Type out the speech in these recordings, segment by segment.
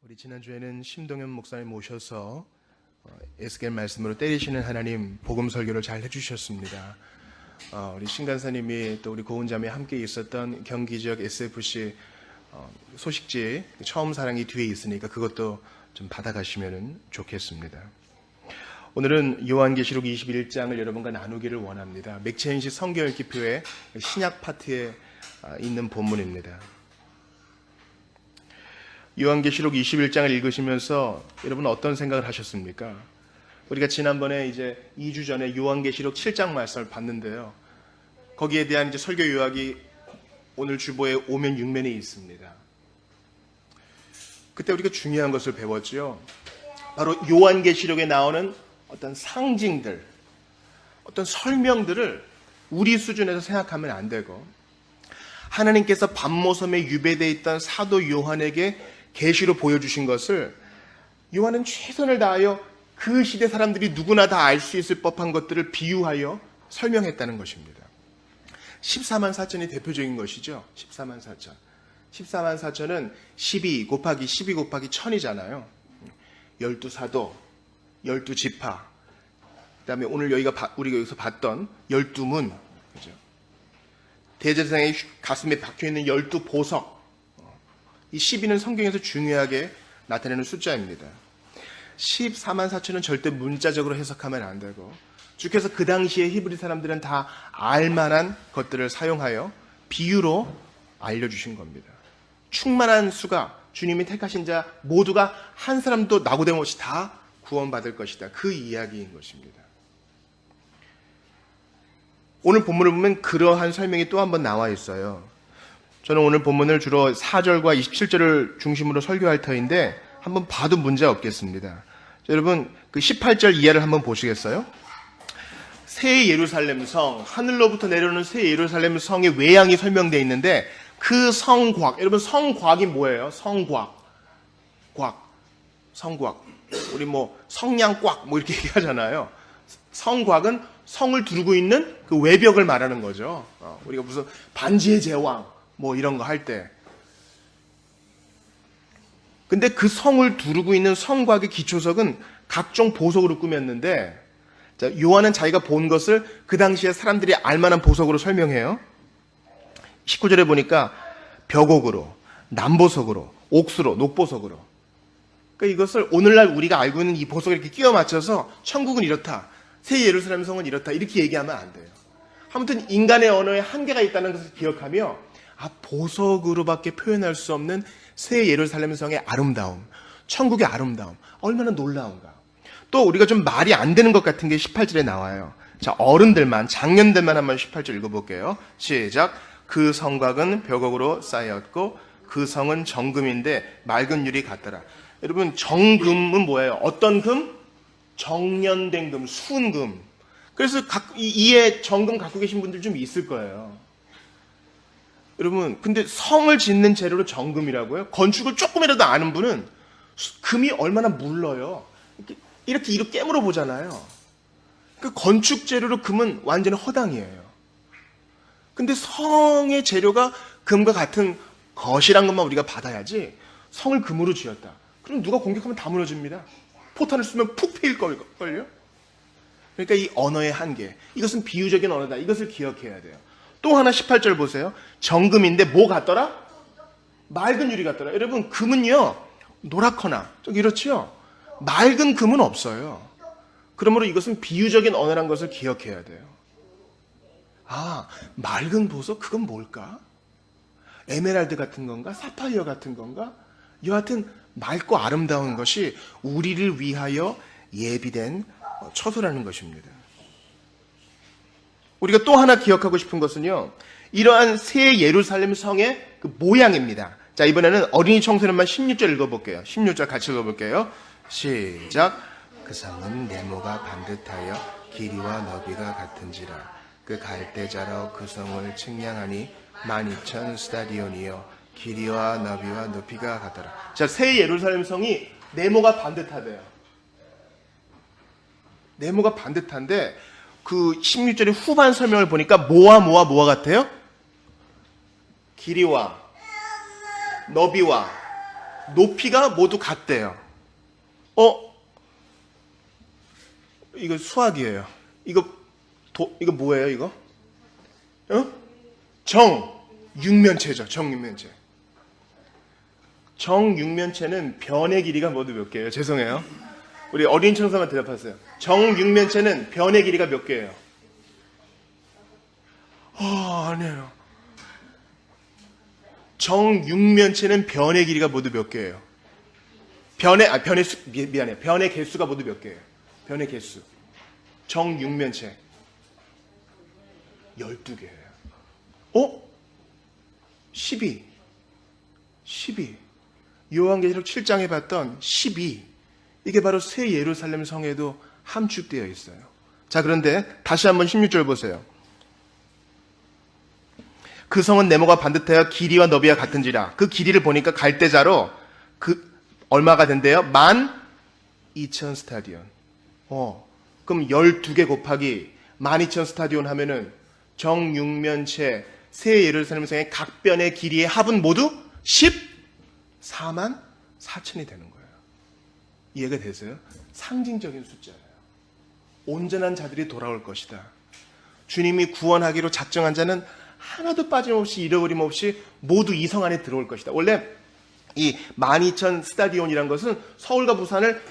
우리 지난주에는 심동현 목사님 모셔서 에스겔 말씀으로 때리시는 하나님 복음 설교를 잘 해주셨습니다. 우리 신간사님이 또 우리 고은자매 함께 있었던 경기 지역 SFC 소식지 처음 사랑이 뒤에 있으니까 그것도 좀 받아가시면 좋겠습니다. 오늘은 요한계시록 21장을 여러분과 나누기를 원합니다. 맥체인시 성경읽기표의 신약 파트에 있는 본문입니다. 요한계시록 21장을 읽으시면서 여러분 어떤 생각을 하셨습니까? 우리가 지난번에 이제 2주 전에 요한계시록 7장 말씀을 봤는데요. 거기에 대한 이제 설교 요약이 오늘 주보에 5면 6면에 있습니다. 그때 우리가 중요한 것을 배웠죠. 바로 요한계시록에 나오는 어떤 상징들, 어떤 설명들을 우리 수준에서 생각하면 안 되고 하나님께서 밤모섬에 유배되어 있던 사도 요한에게 계시로 보여주신 것을 요한은 최선을 다하여 그 시대 사람들이 누구나 다 알 수 있을 법한 것들을 비유하여 설명했다는 것입니다. 14만 4천이 대표적인 것이죠. 14만 4천. 14만 4천은 12 곱하기 12 곱하기 1000이잖아요. 12사도, 12지파, 그 다음에 오늘 우리가 여기서 봤던 12문, 그죠? 대제사장의 가슴에 박혀있는 12보석. 이 12는 성경에서 중요하게 나타내는 숫자입니다. 14만 4천은 절대 문자적으로 해석하면 안 되고 주께서 그 당시에 히브리 사람들은 다 알만한 것들을 사용하여 비유로 알려주신 겁니다. 충만한 수가 주님이 택하신 자 모두가 한 사람도 나고됨 없이 다 구원받을 것이다. 그 이야기인 것입니다. 오늘 본문을 보면 그러한 설명이 또 한 번 나와 있어요. 저는 오늘 본문을 주로 4절과 27절을 중심으로 설교할 터인데 한번 봐도 문제 없겠습니다. 여러분 그 18절 이하를 한번 보시겠어요? 새 예루살렘 성, 하늘로부터 내려오는 새 예루살렘 성의 외양이 설명되어 있는데 그 성곽, 여러분 성곽이 뭐예요? 성곽, 성곽. 우리 뭐 성냥곽 뭐 이렇게 얘기하잖아요. 성곽은 성을 두르고 있는 그 외벽을 말하는 거죠. 우리가 무슨 반지의 제왕 뭐 이런 거 할 때. 근데 그 성을 두르고 있는 성곽의 기초석은 각종 보석으로 꾸몄는데, 자, 요한은 자기가 본 것을 그 당시에 사람들이 알만한 보석으로 설명해요. 19절에 보니까 벽옥으로, 남보석으로, 옥수로, 녹보석으로. 그러니까 이것을 오늘날 우리가 알고 있는 이 보석을 이렇게 끼워 맞춰서 천국은 이렇다, 새 예루살렘 성은 이렇다 이렇게 얘기하면 안 돼요. 아무튼 인간의 언어에 한계가 있다는 것을 기억하며 보석으로밖에 표현할 수 없는 새 예루살렘 성의 아름다움, 천국의 아름다움, 얼마나 놀라운가. 또 우리가 좀 말이 안 되는 것 같은 게 18절에 나와요. 자, 어른들만, 장년들만 한번 18절 읽어볼게요. 시작. 그 성곽은 벽옥으로 쌓였고 그 성은 정금인데 맑은 유리 같더라. 여러분 정금은 뭐예요? 어떤 금? 정련된 금, 순금. 그래서 이에 정금 갖고 계신 분들 좀 있을 거예요. 여러분, 근데 성을 짓는 재료로 정금이라고요? 건축을 조금이라도 아는 분은 금이 얼마나 물러요. 이렇게 깨물어 보잖아요. 그 건축 재료로 금은 완전히 허당이에요. 근데 성의 재료가 금과 같은 거실한 것만 우리가 받아야지 성을 금으로 지었다. 그럼 누가 공격하면 다 무너집니다. 포탄을 쏘면 푹 패일 걸요? 그러니까 이 언어의 한계. 이것은 비유적인 언어다. 이것을 기억해야 돼요. 또 하나 18절 보세요. 정금인데 뭐 같더라? 맑은 유리 같더라. 여러분 금은요 노랗거나 좀 이렇지요. 맑은 금은 없어요. 그러므로 이것은 비유적인 언어란 것을 기억해야 돼요. 맑은 보석 그건 뭘까? 에메랄드 같은 건가? 사파이어 같은 건가? 여하튼 맑고 아름다운 것이 우리를 위하여 예비된 처소라는 것입니다. 우리가 또 하나 기억하고 싶은 것은요, 이러한 새 예루살렘 성의 그 모양입니다. 자, 이번에는 어린이 청소년만 16절 읽어볼게요. 16절 같이 읽어볼게요. 시작. 그 성은 네모가 반듯하여 길이와 너비가 같은지라. 그 갈대자로 그 성을 측량하니 12,000 스타디온이요 길이와 너비와 높이가 같더라. 자, 새 예루살렘 성이 네모가 반듯하대요. 네모가 반듯한데 그 16절의 후반 설명을 보니까 뭐와 같아요? 길이와 너비와 높이가 모두 같대요. 이거 수학이에요. 이거 뭐예요, 이거? 정육면체죠, 정육면체. 정육면체는 변의 길이가 모두 몇 개예요? 죄송해요. 우리 어린 청소만 대답하세요. 정육면체는 변의 길이가 몇 개예요? 아니에요. 정육면체는 변의 길이가 모두 몇 개예요? 변의 개수가 모두 몇 개예요? 변의 개수. 정육면체 12개예요. 12. 요한계시록 7장에 봤던 12. 이게 바로 새 예루살렘 성에도 함축되어 있어요. 자, 그런데 다시 한번 16절 보세요. 그 성은 네모가 반듯하여 길이와 너비가 같은지라. 그 길이를 보니까 갈대자로 얼마가 된대요? 12,000 스타디온. 그럼 12개 곱하기 12,000 스타디온 하면은 정육면체 새 예루살렘 성의 각 변의 길이의 합은 모두 14만 4천이 되는 거예요. 이해가 되세요? 상징적인 숫자예요. 온전한 자들이 돌아올 것이다. 주님이 구원하기로 작정한 자는 하나도 빠짐없이 잃어버림 없이 모두 이 성 안에 들어올 것이다. 원래 이 12,000 스타디온이란 것은 서울과 부산을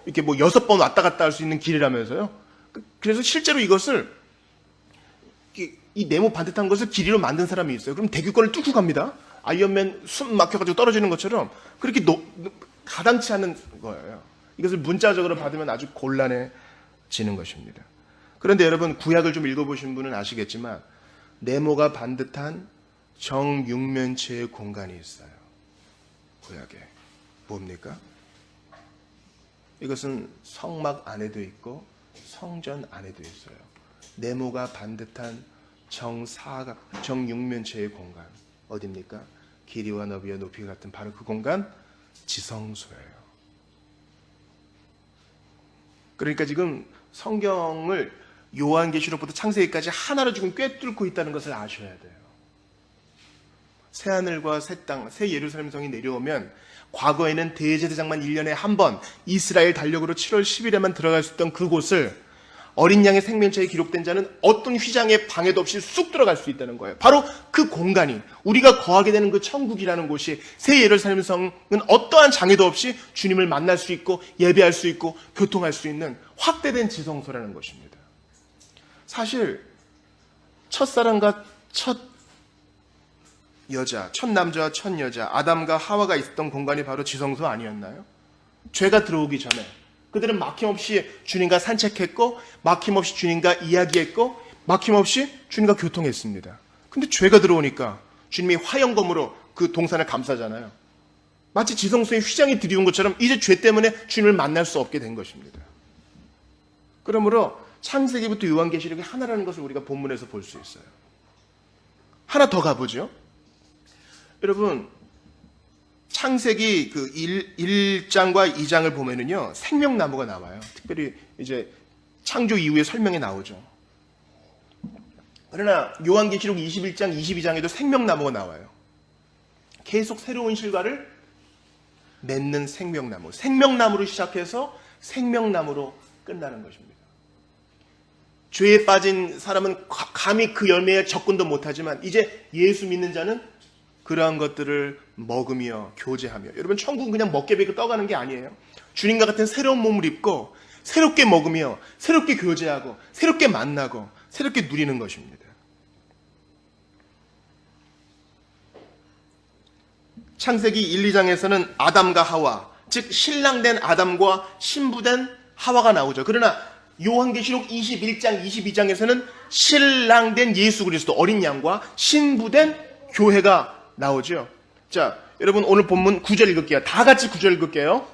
이렇게 6번 왔다 갔다 할 수 있는 길이라면서요. 그래서 실제로 이것을 이 네모 반듯한 것을 길이로 만든 사람이 있어요. 그럼 대기권을 뚫고 갑니다. 아이언맨 숨 막혀가지고 떨어지는 것처럼 그렇게 가당치 않은 거예요. 이것을 문자적으로 받으면 아주 곤란해지는 것입니다. 그런데 여러분, 구약을 좀 읽어보신 분은 아시겠지만 네모가 반듯한 정육면체의 공간이 있어요. 구약에. 뭡니까? 이것은 성막 안에도 있고 성전 안에도 있어요. 네모가 반듯한 정육면체의 공간. 어딥니까? 길이와 너비와 높이가 같은 바로 그 공간, 지성소예요. 그러니까 지금 성경을 요한계시록부터 창세기까지 하나로 지금 꿰뚫고 있다는 것을 아셔야 돼요. 새하늘과 새 땅, 새 예루살렘 성이 내려오면 과거에는 대제사장만 1년에 한 번 이스라엘 달력으로 7월 10일에만 들어갈 수 있던 그곳을 어린 양의 생명체에 기록된 자는 어떤 휘장의 방해도 없이 쑥 들어갈 수 있다는 거예요. 바로 그 공간이 우리가 거하게 되는 그 천국이라는 곳이 새 예루살렘 성은 어떠한 장애도 없이 주님을 만날 수 있고 예배할 수 있고 교통할 수 있는 확대된 지성소라는 것입니다. 사실 첫사랑과 첫 남자와 첫 여자 아담과 하와가 있었던 공간이 바로 지성소 아니었나요? 죄가 들어오기 전에 그들은 막힘없이 주님과 산책했고 막힘없이 주님과 이야기했고 막힘없이 주님과 교통했습니다. 근데 죄가 들어오니까 주님이 화영검으로 그 동산을 감싸잖아요. 마치 지성소에 휘장이 들이온 것처럼 이제 죄 때문에 주님을 만날 수 없게 된 것입니다. 그러므로 창세기부터 요한계시록이 하나라는 것을 우리가 본문에서 볼 수 있어요. 하나 더 가보죠. 여러분, 창세기 그 1장과 2장을 보면은요, 생명나무가 나와요. 특별히 이제 창조 이후에 설명에 나오죠. 그러나 요한계시록 21장, 22장에도 생명나무가 나와요. 계속 새로운 실과를 맺는 생명나무. 생명나무로 시작해서 생명나무로 끝나는 것입니다. 죄에 빠진 사람은 감히 그 열매에 접근도 못하지만 이제 예수 믿는 자는 그러한 것들을 먹으며 교제하며, 여러분 천국은 그냥 먹게 배고 떠가는 게 아니에요. 주님과 같은 새로운 몸을 입고 새롭게 먹으며 새롭게 교제하고 새롭게 만나고 새롭게 누리는 것입니다. 창세기 1, 2장에서는 아담과 하와, 즉 신랑된 아담과 신부된 하와가 나오죠. 그러나 요한계시록 21장, 22장에서는 신랑된 예수 그리스도 어린 양과 신부된 교회가 나오죠. 자, 여러분 오늘 본문 9절 읽을게요. 다 같이 9절 읽을게요.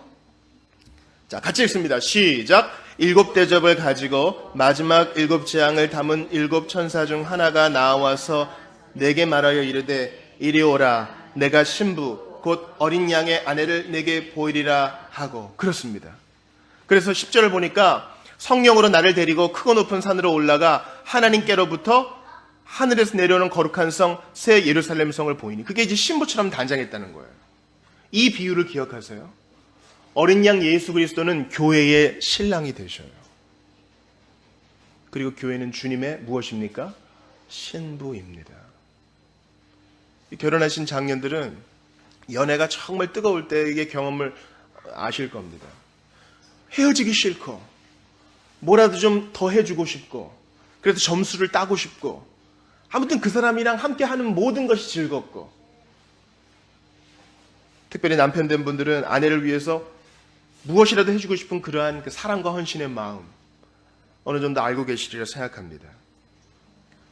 자, 같이 읽습니다. 시작. 7 대접을 가지고 마지막 7 재앙을 담은 7 천사 중 하나가 나와서 내게 말하여 이르되 이리 오라. 내가 신부 곧 어린 양의 아내를 내게 보이리라 하고. 그렇습니다. 그래서 10절을 보니까 성령으로 나를 데리고 크고 높은 산으로 올라가 하나님께로부터 하늘에서 내려오는 거룩한 성 새 예루살렘 성을 보이니, 그게 이제 신부처럼 단장했다는 거예요. 이 비유를 기억하세요. 어린 양 예수 그리스도는 교회의 신랑이 되셔요. 그리고 교회는 주님의 무엇입니까? 신부입니다. 결혼하신 장년들은 연애가 정말 뜨거울 때의 경험을 아실 겁니다. 헤어지기 싫고 뭐라도 좀 더 해주고 싶고 그래도 점수를 따고 싶고 아무튼 그 사람이랑 함께하는 모든 것이 즐겁고, 특별히 남편 된 분들은 아내를 위해서 무엇이라도 해주고 싶은 그러한 그 사랑과 헌신의 마음 어느 정도 알고 계시리라 생각합니다.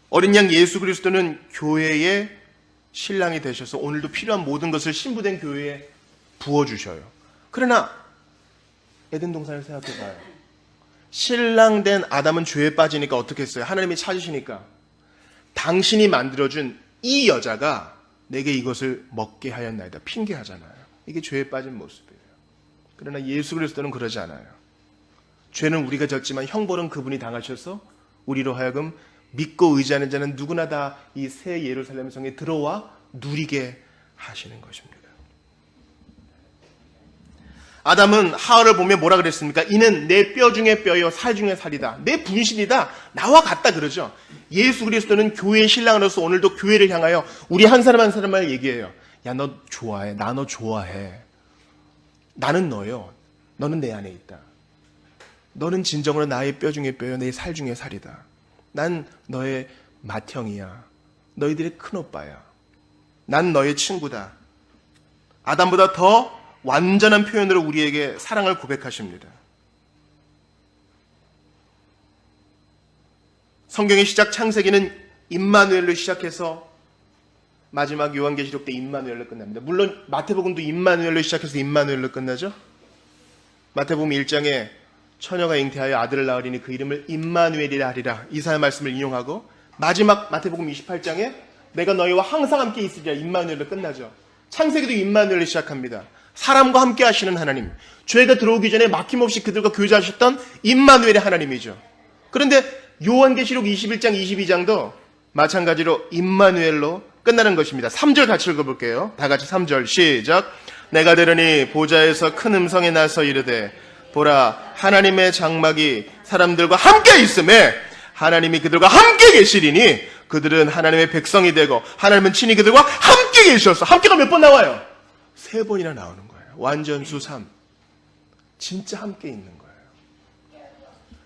어린 양 예수 그리스도는 교회의 신랑이 되셔서 오늘도 필요한 모든 것을 신부된 교회에 부어주셔요. 그러나 에덴 동산을 생각해봐요. 신랑 된 아담은 죄에 빠지니까 어떻게 했어요? 하나님이 찾으시니까 당신이 만들어준 이 여자가 내게 이것을 먹게 하였나이다 핑계하잖아요. 이게 죄에 빠진 모습이에요. 그러나 예수 그리스도는 그러지 않아요. 죄는 우리가 졌지만 형벌은 그분이 당하셔서 우리로 하여금 믿고 의지하는 자는 누구나 다 이 새 예루살렘 성에 들어와 누리게 하시는 것입니다. 아담은 하와를 보며 뭐라 그랬습니까? 이는 내 뼈 중에 뼈요 살 중에 살이다. 내 분신이다. 나와 같다 그러죠. 예수 그리스도는 교회의 신랑으로서 오늘도 교회를 향하여 우리 한 사람 한 사람을 얘기해요. 야, 너 좋아해. 나 너 좋아해. 나는 너요. 너는 내 안에 있다. 너는 진정으로 나의 뼈 중에 뼈요 내 살 중에 살이다. 난 너의 맏형이야. 너희들의 큰오빠야. 난 너의 친구다. 아담보다 더 완전한 표현으로 우리에게 사랑을 고백하십니다. 성경의 시작 창세기는 임마누엘로 시작해서 마지막 요한계시록 때 임마누엘로 끝납니다. 물론 마태복음도 임마누엘로 시작해서 임마누엘로 끝나죠. 마태복음 1장에 처녀가 잉태하여 아들을 낳으리니 그 이름을 임마누엘이라 하리라. 이사야 말씀을 인용하고 마지막 마태복음 28장에 내가 너희와 항상 함께 있으리라. 임마누엘로 끝나죠. 창세기도 임마누엘로 시작합니다. 사람과 함께 하시는 하나님, 죄가 들어오기 전에 막힘없이 그들과 교제하셨던 임마누엘의 하나님이죠. 그런데 요한계시록 21장 22장도 마찬가지로 임마누엘로 끝나는 것입니다. 3절 같이 읽어볼게요. 다 같이 3절 시작. 내가 들으니 보좌에서 큰 음성이 나서 이르되 보라 하나님의 장막이 사람들과 함께 있음에 하나님이 그들과 함께 계시리니 그들은 하나님의 백성이 되고 하나님은 친히 그들과 함께 계셔서, 함께가 몇 번 나와요? 3번이나 나오는 거예요. 완전수 3. 진짜 함께 있는 거예요.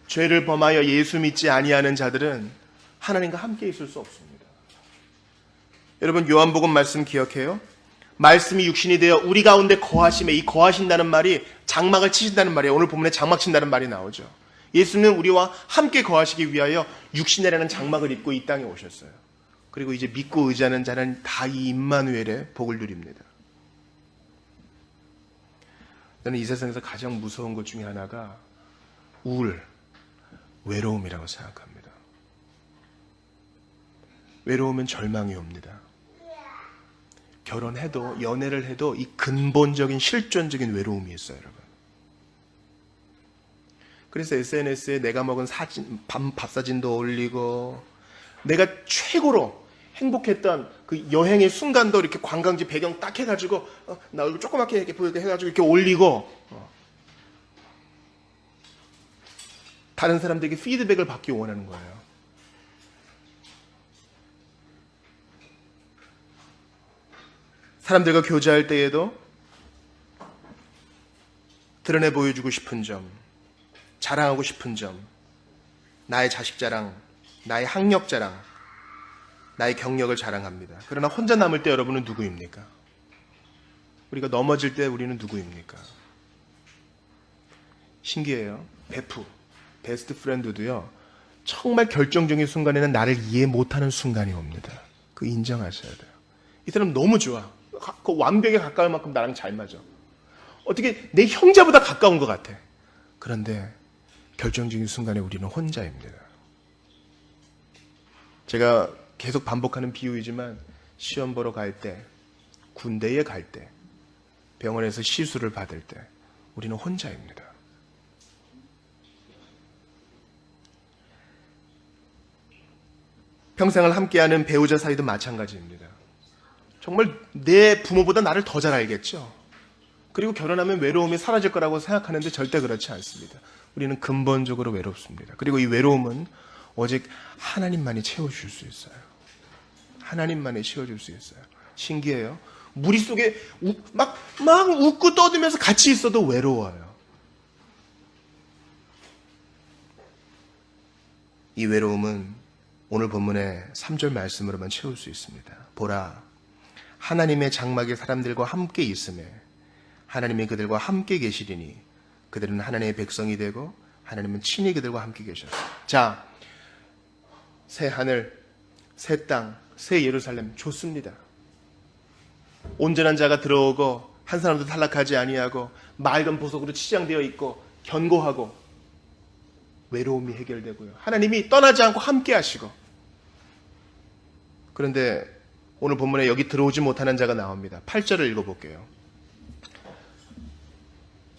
죄를 범하여 예수 믿지 아니하는 자들은 하나님과 함께 있을 수 없습니다. 여러분 요한복음 말씀 기억해요? 말씀이 육신이 되어 우리 가운데 거하심에, 이 거하신다는 말이 장막을 치신다는 말이에요. 오늘 본문에 장막 친다는 말이 나오죠. 예수는 우리와 함께 거하시기 위하여 육신이라는 장막을 입고 이 땅에 오셨어요. 그리고 이제 믿고 의지하는 자는 다 이 임마누엘의 복을 누립니다. 저는 이 세상에서 가장 무서운 것 중에 하나가 우울, 외로움이라고 생각합니다. 외로우면 절망이 옵니다. 결혼해도, 연애를 해도 이 근본적인 실존적인 외로움이 있어요, 여러분. 그래서 SNS에 내가 먹은 사진, 밥 사진도 올리고, 내가 최고로 행복했던 그 여행의 순간도 이렇게 관광지 배경 딱 해가지고, 나 얼굴 조그맣게 이렇게 보이게 해가지고 이렇게 올리고, 다른 사람들에게 피드백을 받기 원하는 거예요. 사람들과 교제할 때에도 드러내 보여주고 싶은 점, 자랑하고 싶은 점, 나의 자식 자랑, 나의 학력 자랑, 나의 경력을 자랑합니다. 그러나 혼자 남을 때 여러분은 누구입니까? 우리가 넘어질 때 우리는 누구입니까? 신기해요. 베프, 베스트 프렌드도요, 정말 결정적인 순간에는 나를 이해 못하는 순간이 옵니다. 그거 인정하셔야 돼요. 이 사람 너무 좋아. 그 완벽에 가까울 만큼 나랑 잘 맞아. 어떻게 내 형제보다 가까운 것 같아. 그런데 결정적인 순간에 우리는 혼자입니다. 제가 계속 반복하는 비유이지만 시험 보러 갈 때, 군대에 갈 때, 병원에서 시술을 받을 때 우리는 혼자입니다. 평생을 함께하는 배우자 사이도 마찬가지입니다. 정말 내 부모보다 나를 더 잘 알겠죠. 그리고 결혼하면 외로움이 사라질 거라고 생각하는데 절대 그렇지 않습니다. 우리는 근본적으로 외롭습니다. 그리고 이 외로움은 오직 하나님만이 채워줄 수 있어요. 하나님만이 채워줄 수 있어요. 신기해요. 무리 속에 막 웃고 떠들면서 같이 있어도 외로워요. 이 외로움은 오늘 본문의 3절 말씀으로만 채울 수 있습니다. 보라, 하나님의 장막에 사람들과 함께 있음에 하나님이 그들과 함께 계시리니 그들은 하나님의 백성이 되고 하나님은 친히 그들과 함께 계셨어요. 자, 새 하늘, 새 땅, 새 예루살렘 좋습니다. 온전한 자가 들어오고 한 사람도 탈락하지 아니하고 맑은 보석으로 치장되어 있고 견고하고 외로움이 해결되고요. 하나님이 떠나지 않고 함께 하시고. 그런데 오늘 본문에 여기 들어오지 못하는 자가 나옵니다. 8절을 읽어볼게요.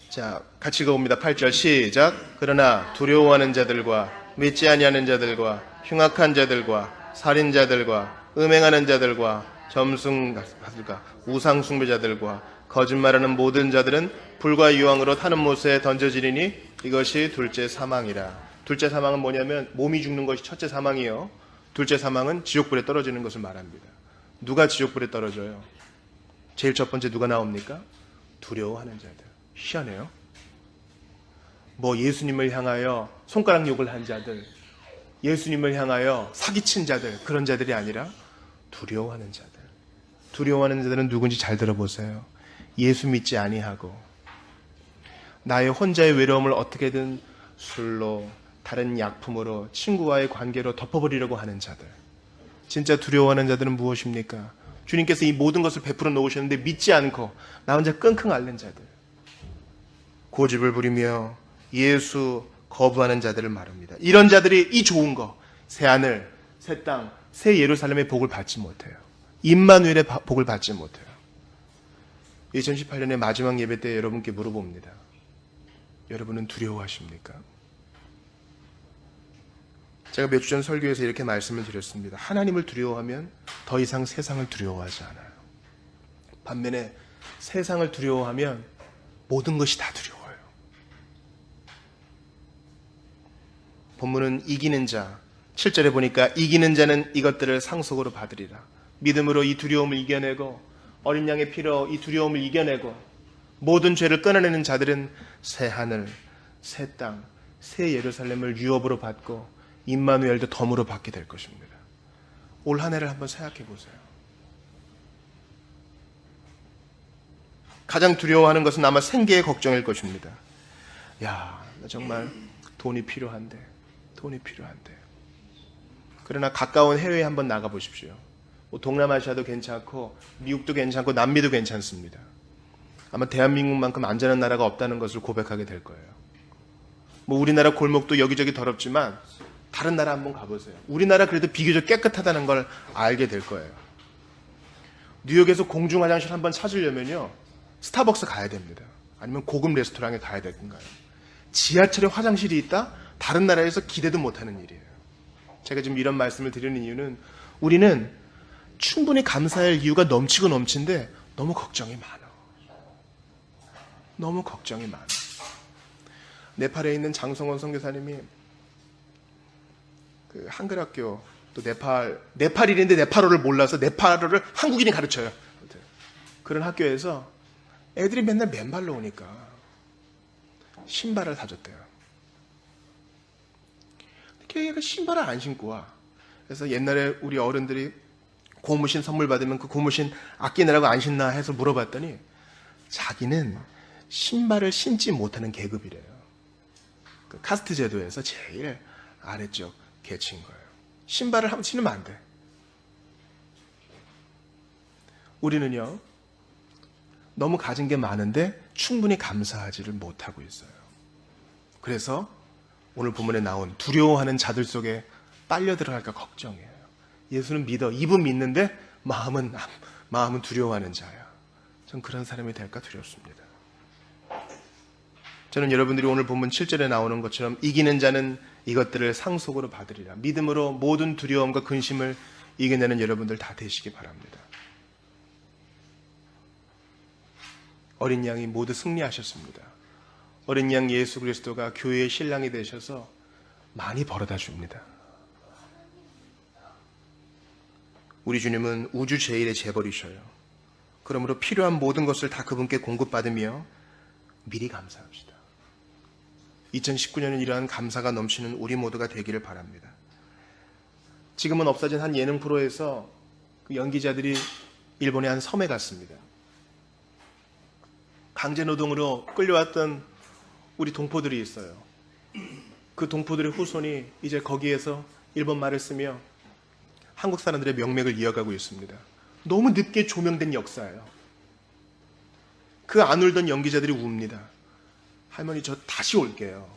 자, 같이 읽어봅니다. 8절 시작. 그러나 두려워하는 자들과 믿지 아니하는 자들과 흉악한 자들과 살인자들과 음행하는 자들과 점승가들과 우상숭배자들과 거짓말하는 모든 자들은 불과 유황으로 타는 못에 던져지리니 이것이 둘째 사망이라. 둘째 사망은 뭐냐면 몸이 죽는 것이 첫째 사망이요. 둘째 사망은 지옥불에 떨어지는 것을 말합니다. 누가 지옥불에 떨어져요? 제일 첫 번째 누가 나옵니까? 두려워하는 자들. 희한해요. 뭐 예수님을 향하여 손가락 욕을 한 자들, 예수님을 향하여 사기친 자들, 그런 자들이 아니라 두려워하는 자들. 두려워하는 자들은 누군지 잘 들어보세요. 예수 믿지 아니하고 나의 혼자의 외로움을 어떻게든 술로, 다른 약품으로, 친구와의 관계로 덮어버리려고 하는 자들. 진짜 두려워하는 자들은 무엇입니까? 주님께서 이 모든 것을 베풀어 놓으셨는데 믿지 않고 나 혼자 끙끙 앓는 자들. 고집을 부리며 예수 거부하는 자들을 말합니다. 이런 자들이 이 좋은 거, 새 하늘, 새 땅, 새 예루살렘의 복을 받지 못해요. 임마누엘의 복을 받지 못해요. 2018년의 마지막 예배 때 여러분께 물어봅니다. 여러분은 두려워하십니까? 제가 몇 주 전 설교에서 이렇게 말씀을 드렸습니다. 하나님을 두려워하면 더 이상 세상을 두려워하지 않아요. 반면에 세상을 두려워하면 모든 것이 다 두려워요. 본문은 이기는 자, 7절에 보니까 이기는 자는 이것들을 상속으로 받으리라. 믿음으로 이 두려움을 이겨내고 어린 양의 피로 이 두려움을 이겨내고 모든 죄를 끊어내는 자들은 새 하늘, 새 땅, 새 예루살렘을 유업으로 받고 임마누엘도 덤으로 받게 될 것입니다. 올 한 해를 한번 생각해 보세요. 가장 두려워하는 것은 아마 생계의 걱정일 것입니다. 야, 나 정말 돈이 필요한데. 그러나 가까운 해외에 한번 나가보십시오. 뭐 동남아시아도 괜찮고 미국도 괜찮고 남미도 괜찮습니다. 아마 대한민국만큼 안전한 나라가 없다는 것을 고백하게 될 거예요. 뭐 우리나라 골목도 여기저기 더럽지만 다른 나라 한번 가보세요. 우리나라 그래도 비교적 깨끗하다는 걸 알게 될 거예요. 뉴욕에서 공중 화장실 한번 찾으려면요, 스타벅스 가야 됩니다. 아니면 고급 레스토랑에 가야 되든가요. 지하철에 화장실이 있다? 다른 나라에서 기대도 못하는 일이에요. 제가 지금 이런 말씀을 드리는 이유는 우리는 충분히 감사할 이유가 넘치고 넘친데 너무 걱정이 많아. 네팔에 있는 장성원 선교사님이 그 한글 학교, 또 네팔인인데 네팔어를 몰라서 네팔어를 한국인이 가르쳐요. 그런 학교에서 애들이 맨날 맨발로 오니까 신발을 사줬대요. 걔가 신발을 안 신고 와. 그래서 옛날에 우리 어른들이 고무신 선물 받으면 그 고무신 아끼느라고 안 신나 해서 물어봤더니 자기는 신발을 신지 못하는 계급이래요. 그 카스트 제도에서 제일 아래쪽 계층인 거예요. 신발을 한번 신으면 안 돼. 우리는요, 너무 가진 게 많은데 충분히 감사하지를 못하고 있어요. 그래서 오늘 본문에 나온 두려워하는 자들 속에 빨려 들어갈까 걱정이에요. 예수는 믿어. 입은 믿는데 마음은 두려워하는 자야. 전 그런 사람이 될까 두렵습니다. 저는 여러분들이 오늘 본문 7절에 나오는 것처럼 이기는 자는 이것들을 상속으로 받으리라. 믿음으로 모든 두려움과 근심을 이겨내는 여러분들 다 되시기 바랍니다. 어린 양이 모두 승리하셨습니다. 어린 양 예수 그리스도가 교회의 신랑이 되셔서 많이 벌어다 줍니다. 우리 주님은 우주 제일의 재벌이셔요. 그러므로 필요한 모든 것을 다 그분께 공급받으며 미리 감사합시다. 2019년은 이러한 감사가 넘치는 우리 모두가 되기를 바랍니다. 지금은 없어진 한 예능 프로에서 그 연기자들이 일본의 한 섬에 갔습니다. 강제노동으로 끌려왔던 우리 동포들이 있어요. 그 동포들의 후손이 이제 거기에서 일본 말을 쓰며 한국 사람들의 명맥을 이어가고 있습니다. 너무 늦게 조명된 역사예요. 그 안 울던 연기자들이 웁니다. 할머니, 저 다시 올게요.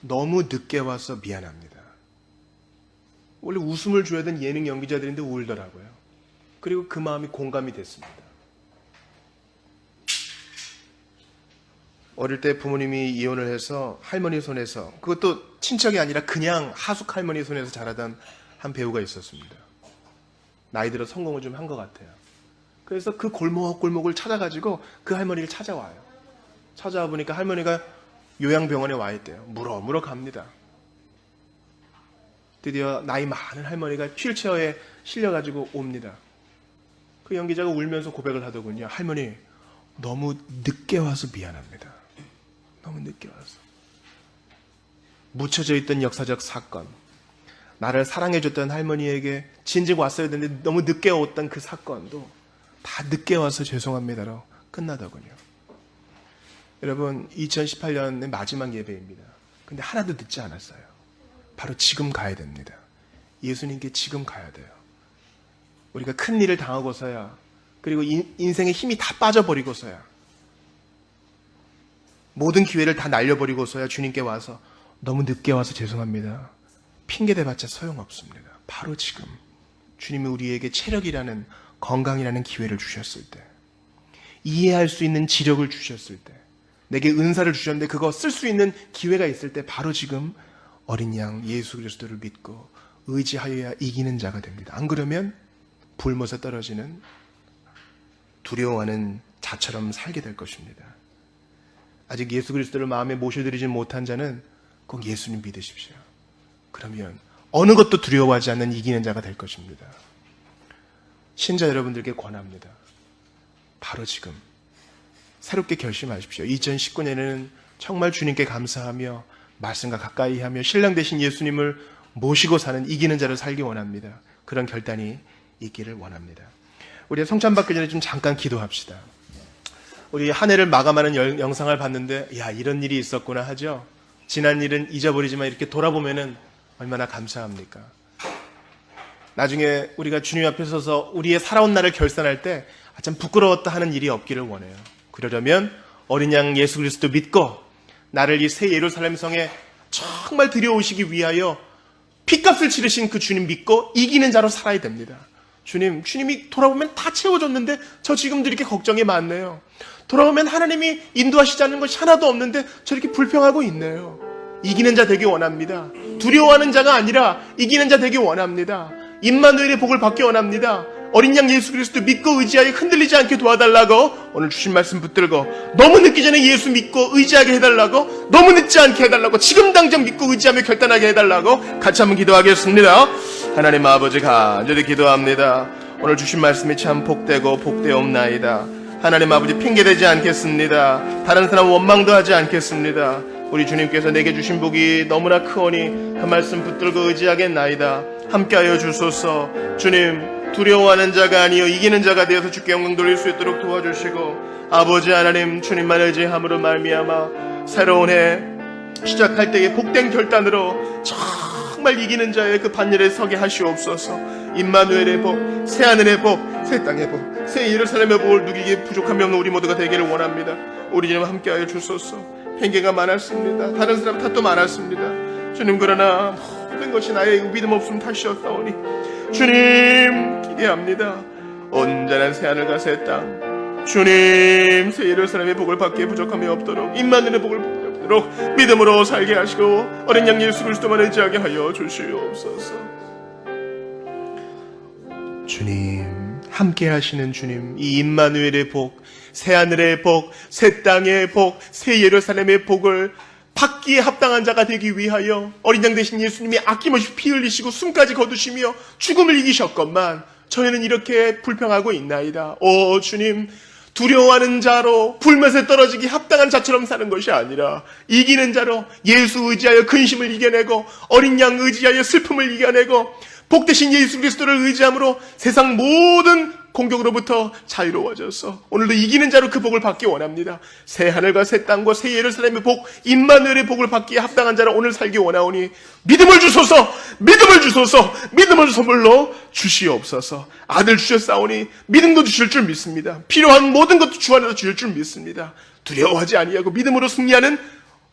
너무 늦게 와서 미안합니다. 원래 웃음을 줘야 된 예능 연기자들인데 울더라고요. 그리고 그 마음이 공감이 됐습니다. 어릴 때 부모님이 이혼을 해서 할머니 손에서, 그것도 친척이 아니라 그냥 하숙 할머니 손에서 자라던 한 배우가 있었습니다. 나이 들어 성공을 좀 한 것 같아요. 그래서 그 골목골목을 찾아가지고 그 할머니를 찾아와요. 찾아와 보니까 할머니가 요양병원에 와 있대요. 물어 갑니다. 드디어 나이 많은 할머니가 휠체어에 실려가지고 옵니다. 그 연기자가 울면서 고백을 하더군요. 할머니, 너무 늦게 와서 미안합니다. 너무 늦게 와서. 묻혀져 있던 역사적 사건, 나를 사랑해줬던 할머니에게 진즉 왔어야 되는데 너무 늦게 왔던 그 사건도 다 늦게 와서 죄송합니다로 끝나더군요. 여러분, 2018년의 마지막 예배입니다. 근데 하나도 늦지 않았어요. 바로 지금 가야 됩니다. 예수님께 지금 가야 돼요. 우리가 큰 일을 당하고서야, 그리고 인생의 힘이 다 빠져버리고서야, 모든 기회를 다 날려버리고서야 주님께 와서 너무 늦게 와서 죄송합니다. 핑계 대봤자 소용없습니다. 바로 지금 주님이 우리에게 체력이라는, 건강이라는 기회를 주셨을 때, 이해할 수 있는 지력을 주셨을 때, 내게 은사를 주셨는데 그거 쓸 수 있는 기회가 있을 때, 바로 지금 어린 양 예수 그리스도를 믿고 의지하여야 이기는 자가 됩니다. 안 그러면 불못에 떨어지는 두려워하는 자처럼 살게 될 것입니다. 아직 예수 그리스도를 마음에 모셔드리지 못한 자는 꼭 예수님 믿으십시오. 그러면 어느 것도 두려워하지 않는 이기는 자가 될 것입니다. 신자 여러분들께 권합니다. 바로 지금 새롭게 결심하십시오. 2019년에는 정말 주님께 감사하며 말씀과 가까이 하며 신랑 되신 예수님을 모시고 사는 이기는 자로 살기 원합니다. 그런 결단이 있기를 원합니다. 우리 성찬 받기 전에 좀 잠깐 기도합시다. 우리 한 해를 마감하는 영상을 봤는데, 야, 이런 일이 있었구나 하죠. 지난 일은 잊어버리지만 이렇게 돌아보면은 얼마나 감사합니까? 나중에 우리가 주님 앞에 서서 우리의 살아온 날을 결산할 때 참 부끄러웠다 하는 일이 없기를 원해요. 그러려면 어린 양 예수 그리스도 믿고 나를 이 새 예루살렘 성에 정말 들여오시기 위하여 핏값을 치르신 그 주님 믿고 이기는 자로 살아야 됩니다. 주님이 돌아보면 다 채워줬는데 저 지금도 이렇게 걱정이 많네요. 돌아오면 하나님이 인도하시지 않는 것이 하나도 없는데 저렇게 불평하고 있네요. 이기는 자 되기 원합니다. 두려워하는 자가 아니라 이기는 자 되기 원합니다. 임마누엘의 복을 받기 원합니다. 어린 양 예수 그리스도 믿고 의지하여 흔들리지 않게 도와달라고 오늘 주신 말씀 붙들고, 너무 늦기 전에 예수 믿고 의지하게 해달라고, 너무 늦지 않게 해달라고, 지금 당장 믿고 의지하며 결단하게 해달라고 같이 한번 기도하겠습니다. 하나님 아버지, 간절히 기도합니다. 오늘 주신 말씀이 참 복되고 복되옵나이다. 하나님 아버지, 핑계대지 않겠습니다. 다른 사람 원망도 하지 않겠습니다. 우리 주님께서 내게 주신 복이 너무나 크오니 그 말씀 붙들고 의지하겠나이다. 함께하여 주소서. 주님, 두려워하는 자가 아니요 이기는 자가 되어서 주께 영광 돌릴 수 있도록 도와주시고, 아버지 하나님, 주님만 의지함으로 말미암아 새로운 해 시작할 때에 복된 결단으로 정말 이기는 자의 그 반열에 서게 하시옵소서. 임마누엘의 복, 새하늘의 복, 새 땅의 복, 새 예루살렘의 복을 누리기에 부족함이 없는 우리 모두가 되기를 원합니다. 우리 주님 함께하여 주소서. 핑계가 많았습니다. 다른 사람 탓도 많았습니다. 주님, 그러나 모든 것이 나의 믿음 없음 탓이었사오니 주님 기대합니다. 온전한 새하늘과 새 땅, 주님 새 예루살렘의 복을 받기에 부족함이 없도록, 임마누엘의 복을 받게 없도록 믿음으로 살게 하시고 어린 양 예수 그리스도만 의지하게 하여 주시옵소서. 주님, 함께 하시는 주님, 이 임마누엘의 복, 새 하늘의 복, 새 땅의 복, 새 예루살렘의 복을 받기에 합당한 자가 되기 위하여 어린 양 되신 예수님이 아낌없이 피 흘리시고 숨까지 거두시며 죽음을 이기셨건만 저희는 이렇게 불평하고 있나이다. 오 주님, 두려워하는 자로 불못에 떨어지기 합당한 자처럼 사는 것이 아니라 이기는 자로 예수 의지하여 근심을 이겨내고 어린 양 의지하여 슬픔을 이겨내고 복되신 예수 그리스도를 의지함으로 세상 모든 공격으로부터 자유로워져서 오늘도 이기는 자로 그 복을 받기 원합니다. 새 하늘과 새 땅과 새 예루살렘의 복, 임마누엘의 복을 받기에 합당한 자로 오늘 살기 원하오니 믿음을 주소서, 믿음을 주소서, 믿음을 선물로 주시옵소서. 아들 주셨사오니 믿음도 주실 줄 믿습니다. 필요한 모든 것도 주 안에서 주실 줄 믿습니다. 두려워하지 아니하고 믿음으로 승리하는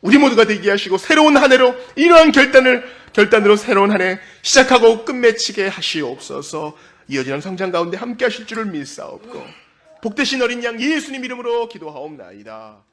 우리 모두가 되게 하시고 새로운 한 해로 이러한 결단으로 새로운 한 해 시작하고 끝맺히게 하시옵소서. 이어지는 성장 가운데 함께 하실 줄을 믿사옵고 복되신 어린 양 예수님 이름으로 기도하옵나이다.